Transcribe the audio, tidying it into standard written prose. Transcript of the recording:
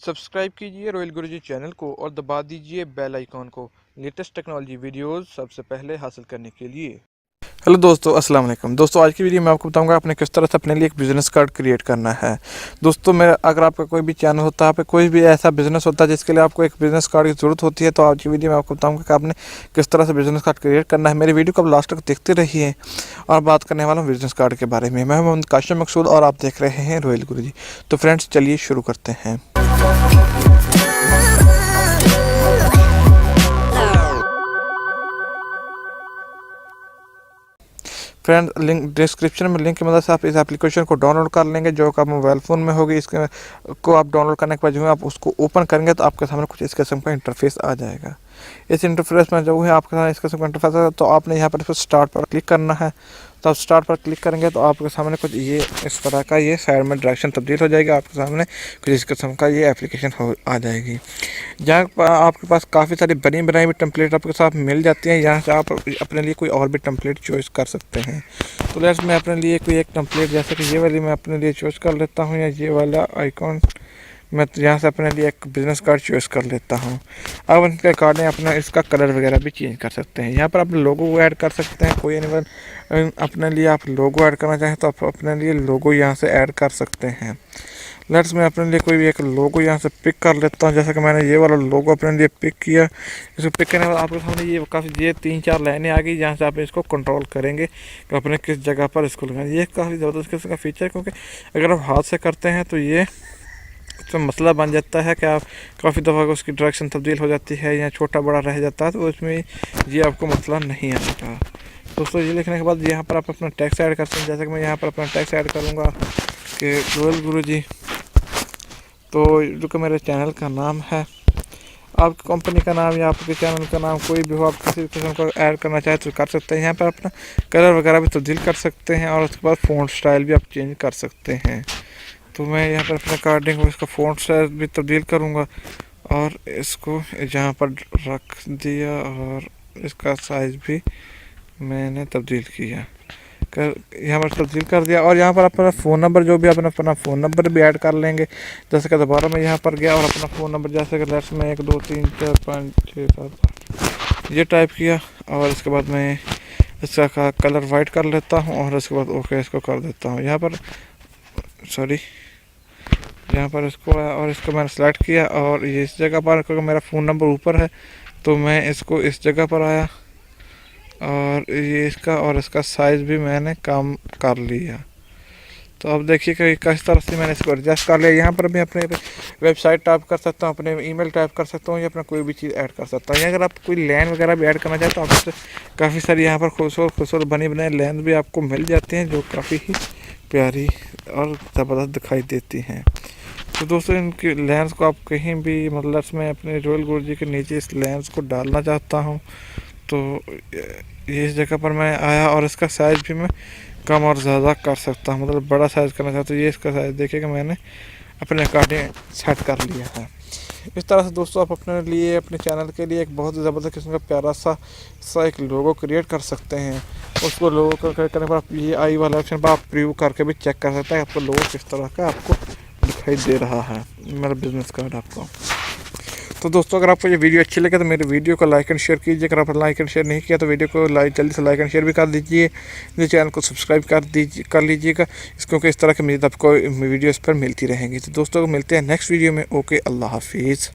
Subscribe कीजिए royal गुरुजी channel को और दबा दीजिए बेल आइकॉन को लेटेस्ट टेक्नोलॉजी वीडियोस सबसे पहले हासिल करने के लिए। हेलो दोस्तों, अस्सलाम वालेकुम। दोस्तों आज की वीडियो में आपको बताऊंगा आपने किस तरह से अपने लिए एक बिज़नेस कार्ड क्रिएट करना है। दोस्तों मेरा अगर आपका कोई भी चैनल होता है, कोई भी ऐसा बिज़नेस होता है जिसके लिए आपको एक बिज़नेस कार्ड की ज़रूरत होती है, तो आज की वीडियो में आपको बताऊंगा कि आपने किस तरह से बिज़नेस कार्ड क्रिएट करना है। मेरी वीडियो को आप लास्ट तक देखते रहिए और बात करने वाला हूँ बिज़नेस कार्ड के बारे में। मैं मोहम्मद काशिम मकसूद और आप देख रहे हैं रॉयल गुरुजी। तो फ्रेंड्स चलिए शुरू करते हैं। फ्रेंड लिंक डिस्क्रिप्शन में लिंक की मदद से आप इस एप्लीकेशन को डाउनलोड कर लेंगे जो कि आप मोबाइल फ़ोन में होगी। इसके को आप डाउनलोड करने के बाद जो है आप उसको ओपन करेंगे तो आपके सामने कुछ इस किस्म का इंटरफेस आ जाएगा। इस इंटरफेस में जो है आपके सामने इस किस्म का इंटरफेस है, तो आपने यहाँ पर स्टार्ट पर क्लिक करना है। तो आप स्टार्ट पर क्लिक करेंगे तो आपके सामने कुछ ये इस तरह का ये साइड में डायरेक्शन तब्दील हो जाएगा। आपके सामने कुछ इस किस्म का ये एप्लीकेशन हो आ जाएगी, जहाँ पर आपके पास काफ़ी सारी बनी बनाई हुई टेम्पलेट आपके साथ मिल जाती हैं। यहाँ से आप अपने लिए कोई और भी टेम्पलेट चॉइस कर सकते हैं। तो लेट्स मैं अपने लिए कोई एक टेम्पलेट जैसे कि ये वाली मैं अपने लिए चॉइस कर लेता हूँ, या ये वाला आइकॉन मैं यहाँ से अपने लिए एक बिज़नेस कार्ड चॉइस कर लेता हूँ। अब इनके अकॉर्डिंग अपना इसका कलर वगैरह भी चेंज कर सकते हैं। यहाँ पर आप लोगो को ऐड कर सकते हैं। कोई अपने लिए आप लोगो ऐड करना चाहें तो आप अपने लिए लोगो यहाँ से ऐड कर सकते हैं। लेट्स मैं अपने लिए कोई भी एक लोगो यहाँ से पिक कर लेता हूँ। जैसा कि मैंने ये वाला लोगो अपने लिए पिक किया। इसको पिक करने के बाद आपके सामने ये काफ़ी ये 3-4 लाइनें आ गई, जहाँ से आप इसको कंट्रोल करेंगे कि अपने किस जगह पर इसको लगाएं। ये काफ़ी ज़बरदस्त किस्म का फीचर है, क्योंकि अगर आप हाथ से करते हैं तो ये तो मसला बन जाता है कि आप काफ़ी दफ़ा उसकी डायरेक्शन तब्दील हो जाती है या छोटा बड़ा रह जाता है, तो उसमें ये आपको मसला नहीं आएगा। दोस्तों ये लिखने के बाद यहाँ पर आप अपना टैक्स ऐड कर सकते हैं। जैसे कि मैं यहाँ पर अपना टैक्स ऐड करूँगा कि रॉयल गुरुजी, तो जो कि मेरे चैनल का नाम है, आपकी कंपनी का नाम या आपके चैनल का नाम कोई भी हो, आप किसी भी किस्म का ऐड करना चाहे तो कर सकते हैं। यहाँ पर अपना कलर वगैरह भी तब्दील कर सकते हैं और उसके बाद फ़ॉन्ट स्टाइल भी आप चेंज कर सकते हैं। तो मैं यहाँ पर अपने अकॉर्डिंग इसका फ़ॉन्ट साइज भी तब्दील करूँगा और इसको जहाँ पर रख दिया और इसका साइज़ भी मैंने तब्दील किया यहाँ पर तब्दील कर दिया। और यहाँ पर अपना फ़ोन नंबर जो भी अपना फ़ोन नंबर भी ऐड कर लेंगे। जैसे कि दोबारा मैं यहाँ पर गया और अपना फ़ोन नंबर जैसे कि लेट्स में 1 2 3 4 5 6 7 ये टाइप किया और इसके बाद मैं इसका कलर वाइट कर लेता हूँ और इसके बाद ओके इसको कर देता हूँ। यहाँ पर यहाँ पर इसको और इसको मैंने सेलेक्ट किया और ये इस जगह पर, क्योंकि मेरा फ़ोन नंबर ऊपर है तो मैं इसको इस जगह पर आया और ये इसका और इसका साइज़ भी मैंने कम कर लिया। तो अब देखिए कि किस तरह से मैंने इसको एडजस्ट कर लिया। यहाँ पर मैं अपने वेबसाइट टाइप कर सकता हूँ, अपने ईमेल टाइप कर सकता हूँ या अपना कोई भी चीज़ ऐड कर सकता हूँ। या अगर आप कोई लाइन वगैरह भी ऐड करना चाहें तो आपसे काफ़ी सारी यहाँ पर खूबसूरत बनी बनाई लाइन भी आपको मिल जाती हैं, जो काफ़ी ही प्यारी और ज़बरदस्त दिखाई देती हैं। तो दोस्तों इनकी लेंस को आप कहीं भी, मतलब मैं अपने रॉयल गुरुजी के नीचे इस लेंस को डालना चाहता हूँ, तो ये इस जगह पर मैं आया और इसका साइज़ भी मैं कम और ज़्यादा कर सकता हूँ। मतलब बड़ा साइज़ करना चाहता हूँ, ये इसका साइज़ देखिएगा मैंने अपने अकॉर्डिंग सेट कर लिया है। इस तरह से दोस्तों आप अपने लिए, अपने चैनल के लिए एक बहुत ही ज़बरदस्त किस्म का प्यारा सा एक लोगो क्रिएट कर सकते हैं। उसको लोगो क्रिएट करने पर आप ये आई वाला ऑप्शन पर आप प्रीव्यू करके भी चेक कर सकते हैं आपको लोगो किस तरह का आपको दिखाई दे रहा है, मेरा बिज़नेस कार्ड आपको। तो दोस्तों अगर आपको ये वीडियो अच्छी लगे तो मेरे वीडियो को लाइक एंड शेयर कीजिए। अगर आपने लाइक एंड शेयर नहीं किया तो वीडियो को जल्दी से लाइक एंड शेयर भी कर दीजिए। मेरे चैनल को सब्सक्राइब कर लीजिएगा, क्योंकि इस तरह की मुझे आपको वीडियो इस पर मिलती रहेंगी। तो दोस्तों को मिलते हैं नेक्स्ट वीडियो में। ओके, अल्लाह हाफिज़।